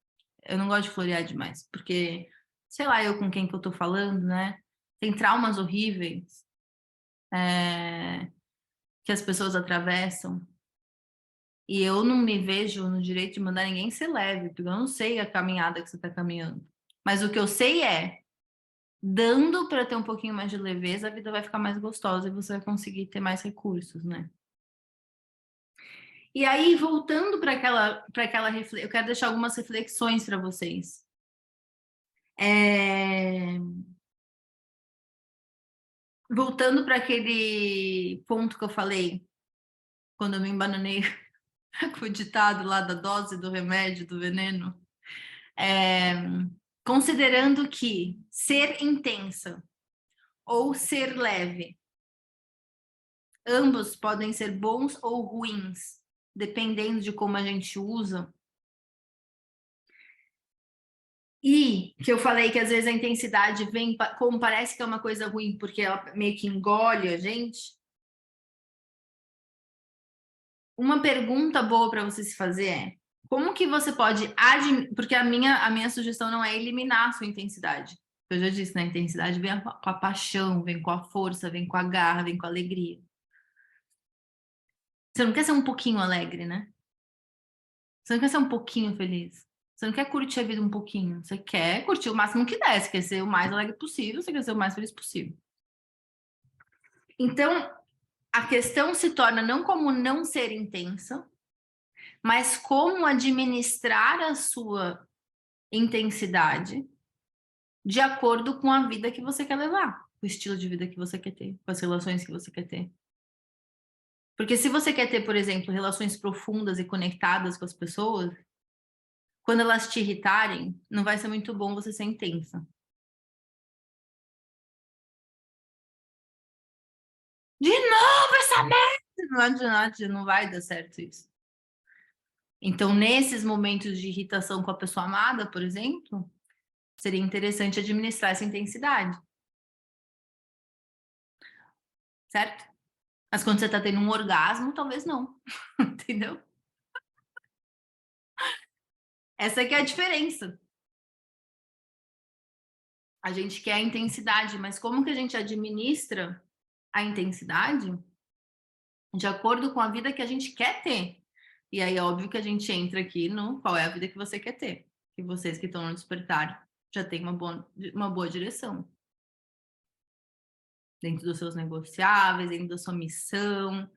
Eu não gosto de florear demais, porque, sei lá, eu com quem que eu tô falando, né? Tem traumas horríveis que as pessoas atravessam. E eu não me vejo no direito de mandar ninguém ser leve, porque eu não sei a caminhada que você está caminhando. Mas o que eu sei é, dando para ter um pouquinho mais de leveza, a vida vai ficar mais gostosa e você vai conseguir ter mais recursos, né? E aí, voltando para aquela eu quero deixar algumas reflexões para vocês. Voltando para aquele ponto que eu falei, quando eu me embananei com o ditado lá da dose do remédio, do veneno, considerando que ser intensa ou ser leve, ambos podem ser bons ou ruins, dependendo de como a gente usa. E que eu falei que às vezes a intensidade vem, como parece que é uma coisa ruim, porque ela meio que engole a gente. Uma pergunta boa para você se fazer é: como que você pode porque a minha sugestão não é eliminar a sua intensidade. Eu já disse, né? A intensidade vem com a paixão, vem com a força, vem com a garra, vem com a alegria. Você não quer ser um pouquinho alegre, né? Você não quer ser um pouquinho feliz. Você não quer curtir a vida um pouquinho, você quer curtir o máximo que der, você quer ser o mais alegre possível, você quer ser o mais feliz possível. Então, a questão se torna não como não ser intensa, mas como administrar a sua intensidade de acordo com a vida que você quer levar, com o estilo de vida que você quer ter, com as relações que você quer ter. Porque se você quer ter, por exemplo, relações profundas e conectadas com as pessoas, quando elas te irritarem, não vai ser muito bom você ser intensa. De novo essa merda! Não adianta, não vai dar certo isso. Então, nesses momentos de irritação com a pessoa amada, por exemplo, seria interessante administrar essa intensidade. Certo? Mas quando você tá tendo um orgasmo, talvez não. Entendeu? Essa que é a diferença. A gente quer a intensidade, mas como que a gente administra a intensidade de acordo com a vida que a gente quer ter? E aí, óbvio que a gente entra aqui no qual é a vida que você quer ter. Que vocês que estão no despertar já têm uma boa direção. Dentro dos seus negociáveis, dentro da sua missão.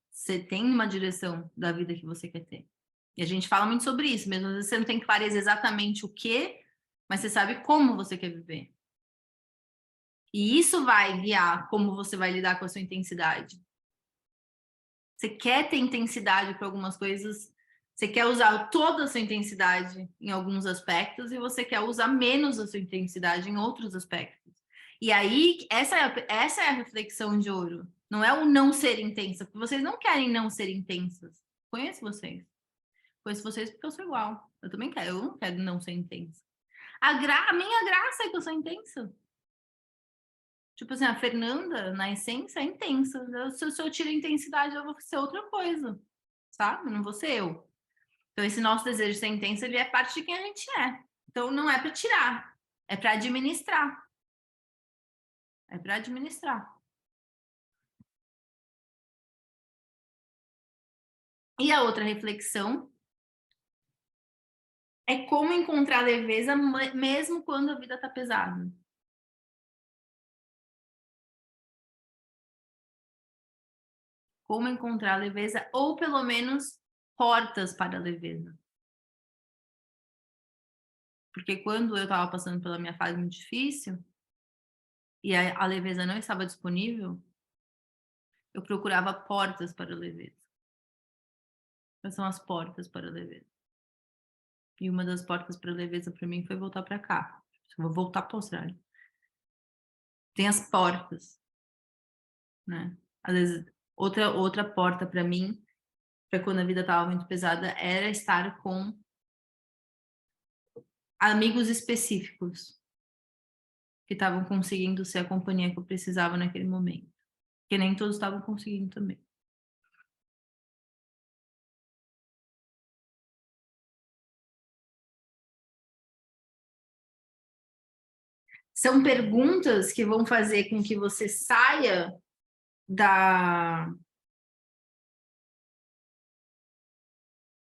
Você tem uma direção da vida que você quer ter. E a gente fala muito sobre isso, mesmo às vezes você não tem clareza exatamente o que, mas você sabe como você quer viver. E isso vai guiar como você vai lidar com a sua intensidade. Você quer ter intensidade para algumas coisas, você quer usar toda a sua intensidade em alguns aspectos e você quer usar menos a sua intensidade em outros aspectos. E aí, essa é a reflexão de ouro. Não é o não ser intensa, porque vocês não querem não ser intensas. Conheço vocês. Conheço vocês porque eu sou igual. Eu também quero, eu não quero não ser intensa. A minha graça é que eu sou intensa. Tipo assim, a Fernanda, na essência, é intensa. Se eu tiro a intensidade, eu vou ser outra coisa, sabe? Não vou ser eu. Então, esse nosso desejo de ser intensa, ele é parte de quem a gente é. Então, não é para tirar, é para administrar. É para administrar. E a outra reflexão é como encontrar leveza mesmo quando a vida está pesada. Como encontrar leveza ou pelo menos portas para a leveza. Porque quando eu estava passando pela minha fase muito difícil e a leveza não estava disponível, eu procurava portas para a leveza. Quais são as portas para a leveza? E uma das portas para a leveza para mim foi voltar para cá. Eu vou voltar para a Austrália. Tem as portas, né? Às vezes, outra porta para mim, para quando a vida estava muito pesada, era estar com amigos específicos que estavam conseguindo ser a companhia que eu precisava naquele momento. Porque nem todos estavam conseguindo também. São perguntas que vão fazer com que você saia da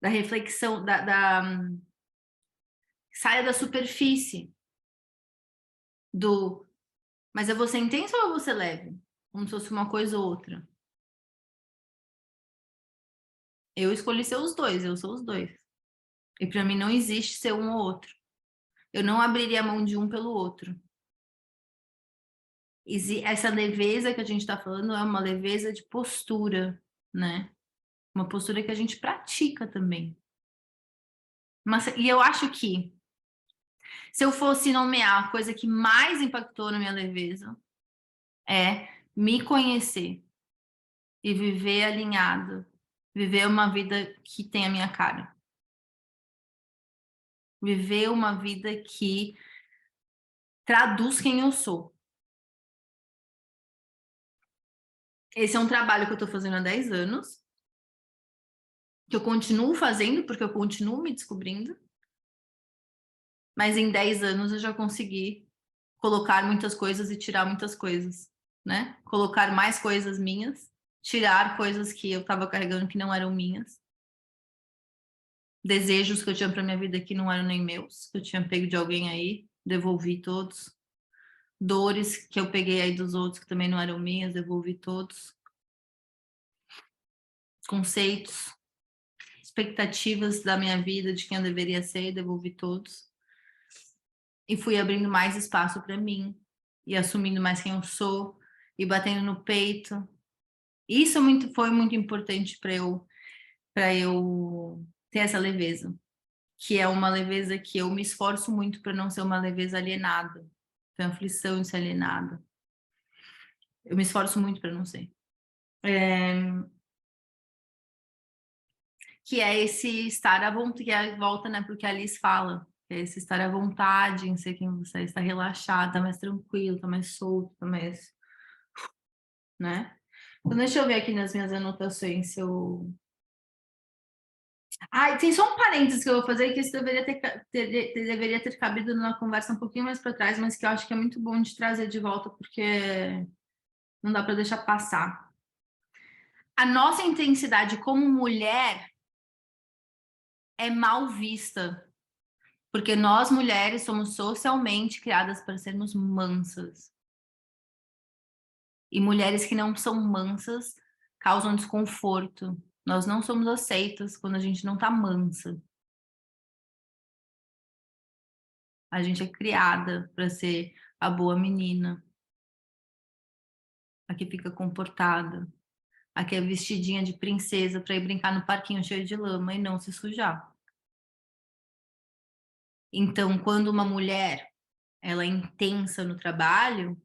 reflexão, saia da superfície mas eu vou ser intensa ou eu vou ser leve? Como se fosse uma coisa ou outra. Eu escolhi ser os dois, eu sou os dois. E para mim não existe ser um ou outro. Eu não abriria a mão de um pelo outro. Essa leveza que a gente está falando é uma leveza de postura, né? Uma postura que a gente pratica também. E eu acho que se eu fosse nomear a coisa que mais impactou na minha leveza é me conhecer e viver alinhado, viver uma vida que tem a minha cara. Viver uma vida que traduz quem eu sou. Esse é um trabalho que eu estou fazendo há 10 anos, que eu continuo fazendo porque eu continuo me descobrindo, mas em 10 anos eu já consegui colocar muitas coisas e tirar muitas coisas, né? Colocar mais coisas minhas, tirar coisas que eu estava carregando que não eram minhas. desejos que eu tinha para minha vida que não eram nem meus, que eu tinha pego de alguém aí, devolvi todos. Dores que eu peguei aí dos outros que também não eram minhas, devolvi todos. Conceitos, expectativas da minha vida, de quem eu deveria ser, devolvi todos. E fui abrindo mais espaço para mim, e assumindo mais quem eu sou, e batendo no peito. Isso foi muito importante para eu ter essa leveza, que é uma leveza que eu me esforço muito para não ser uma leveza alienada, tem aflição de ser alienada. Eu me esforço muito para não ser. Que é esse estar à vontade, que é a volta, né, porque a Alice fala, que é esse estar à vontade em ser quem você é, estar relaxado, tá mais tranquilo, tá mais solto, tá mais, né? Então deixa eu ver aqui nas minhas anotações se eu... Ah, tem só um parênteses que eu vou fazer, que isso deveria ter cabido numa conversa um pouquinho mais para trás, mas que eu acho que é muito bom de trazer de volta, porque não dá para deixar passar. A nossa intensidade como mulher é mal vista, porque nós mulheres somos socialmente criadas para sermos mansas. E mulheres que não são mansas causam desconforto. Nós não somos aceitas quando a gente não tá mansa. A gente é criada para ser a boa menina, a que fica comportada, a que é vestidinha de princesa para ir brincar no parquinho cheio de lama e não se sujar. Então, quando uma mulher ela é intensa no trabalho,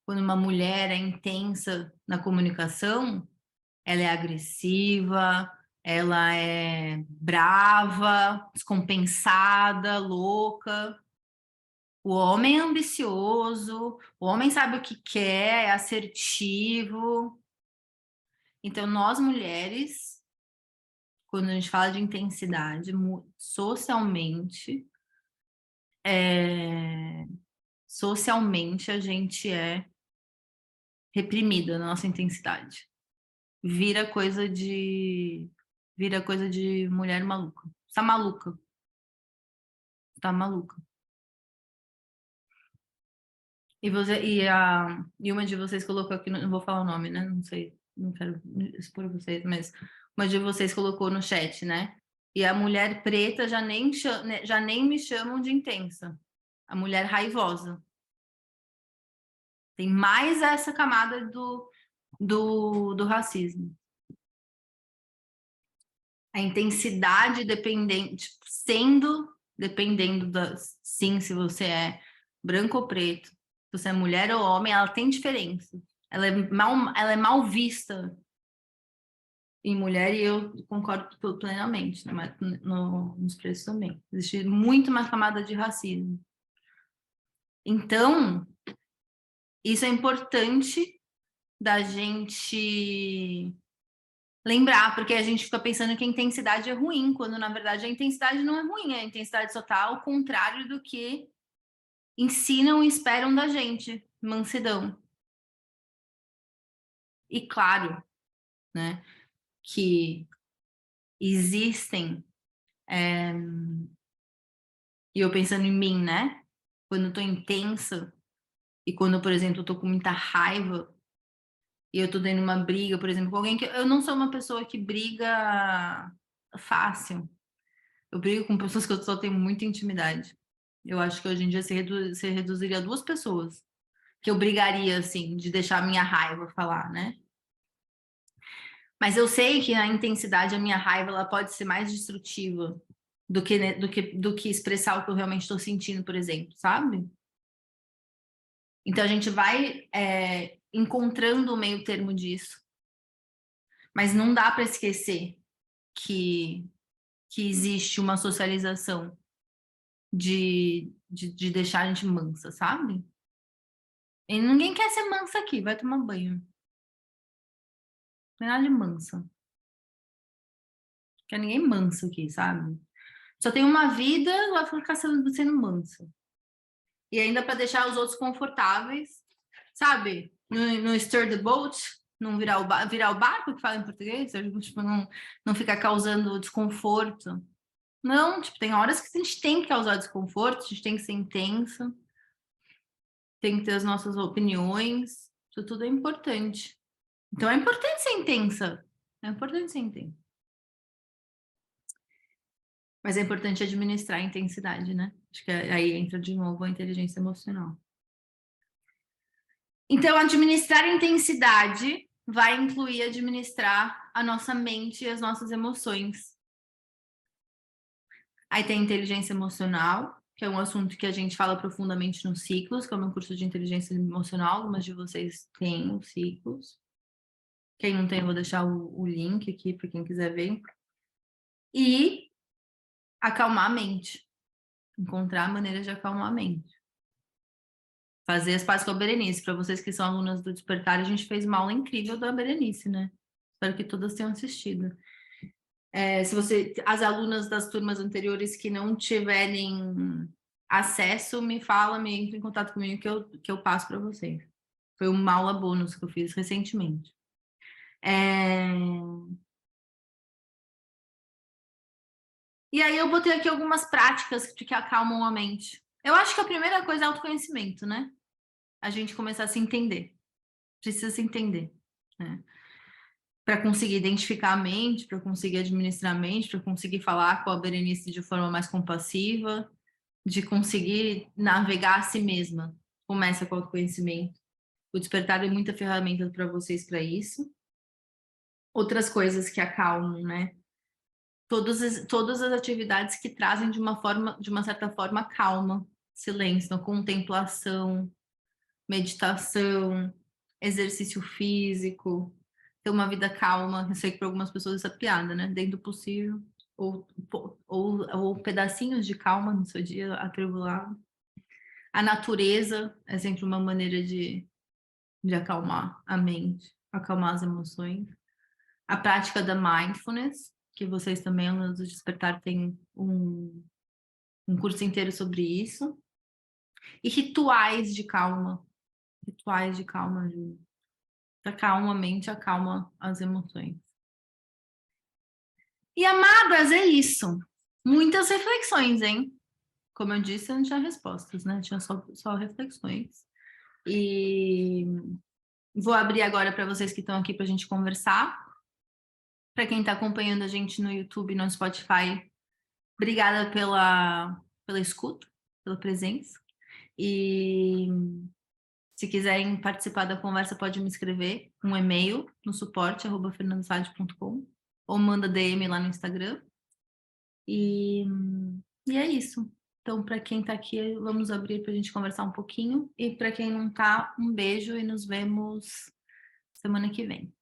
quando uma mulher é intensa na comunicação, ela é agressiva, ela é brava, descompensada, louca. O homem é ambicioso, o homem sabe o que quer, é assertivo. Então, nós mulheres, quando a gente fala de intensidade, socialmente a gente é reprimida na nossa intensidade. Vira coisa de mulher maluca. Você tá maluca. Tá maluca. E uma de vocês colocou aqui, não vou falar o nome, né? Não sei, não quero expor vocês, mas uma de vocês colocou no chat, né? E a mulher preta já nem me chamam de intensa. A mulher raivosa. Tem mais essa camada do racismo. A intensidade dependente, dependendo sim, se você é branco ou preto, se você é mulher ou homem, ela tem diferença. Ela é mal vista em mulher e eu concordo plenamente, né? Mas nos preços também. Existe muito mais camada de racismo. Então, isso é importante da gente lembrar, porque a gente fica pensando que a intensidade é ruim, quando na verdade a intensidade não é ruim, a intensidade só tá ao contrário do que ensinam e esperam da gente, mansidão. E claro, né, que existem, e eu pensando em mim, né, quando eu tô intensa, e quando, por exemplo, eu tô com muita raiva, e eu tô dando uma briga, por exemplo, com alguém que eu não sou uma pessoa que briga fácil. Eu brigo com pessoas que eu só tenho muita intimidade. Eu acho que hoje em dia se reduziria a 2 pessoas que eu brigaria, assim, de deixar a minha raiva falar, né? Mas eu sei que a intensidade, a minha raiva, ela pode ser mais destrutiva do que expressar o que eu realmente estou sentindo, por exemplo, sabe? Então a gente vai encontrando o meio termo disso. Mas não dá para esquecer que existe uma socialização de deixar a gente mansa, sabe? E ninguém quer ser mansa aqui, vai tomar banho. Não tem nada de mansa. Não quer ninguém manso aqui, sabe? Só tem uma vida, vai ficar sendo mansa. E ainda para deixar os outros confortáveis, sabe? No stir the boat, não virar o barco, que fala em português, tipo, não ficar causando desconforto. Não, tipo, tem horas que a gente tem que causar desconforto, a gente tem que ser intensa, tem que ter as nossas opiniões, isso tudo é importante. Então é importante ser intensa, é importante ser intensa. Mas é importante administrar a intensidade, né? Acho que aí entra de novo a inteligência emocional. Então, administrar a intensidade vai incluir administrar a nossa mente e as nossas emoções. Aí tem inteligência emocional, que é um assunto que a gente fala profundamente nos ciclos, que é o meu curso de inteligência emocional. Algumas de vocês têm os ciclos. Quem não tem, eu vou deixar o link aqui para quem quiser ver. E acalmar a mente. Encontrar maneiras de acalmar a mente. Fazer as pazes com a Berenice. Para vocês que são alunas do Despertar, a gente fez uma aula incrível da Berenice, né? Espero que todas tenham assistido. As alunas das turmas anteriores que não tiverem acesso, me entre em contato comigo que eu passo para vocês. Foi uma aula bônus que eu fiz recentemente. E aí eu botei aqui algumas práticas que acalmam a mente. Eu acho que a primeira coisa é autoconhecimento, né? A gente começar a se entender. Precisa se entender, né? Para conseguir identificar a mente, para conseguir administrar a mente, para conseguir falar com a Berenice de forma mais compassiva, de conseguir navegar a si mesma. Começa com o autoconhecimento. O Despertar é muita ferramenta para vocês para isso. Outras coisas que acalmam, né? Todas as atividades que trazem de uma certa forma, calma, silêncio, então, contemplação, meditação, exercício físico, ter uma vida calma. Eu sei que para algumas pessoas isso é piada, né? Dentro do possível. Ou pedacinhos de calma no seu dia atribulado. A natureza é sempre uma maneira de acalmar a mente, acalmar as emoções. A prática da mindfulness, que vocês também, alunos do Despertar, têm um curso inteiro sobre isso. E rituais de calma. Rituais de calma, Ju. Acalma a mente, acalma as emoções. E, amadas, é isso. Muitas reflexões, hein? Como eu disse, eu não tinha respostas, né? Tinha só reflexões. E vou abrir agora para vocês que estão aqui para a gente conversar. Para quem está acompanhando a gente no YouTube e no Spotify, obrigada pela escuta, pela presença. E se quiserem participar da conversa, pode me escrever um e-mail no suporte@fernandosade.com ou manda DM lá no Instagram. E é isso. Então, para quem está aqui, vamos abrir para a gente conversar um pouquinho. E para quem não está, um beijo e nos vemos semana que vem.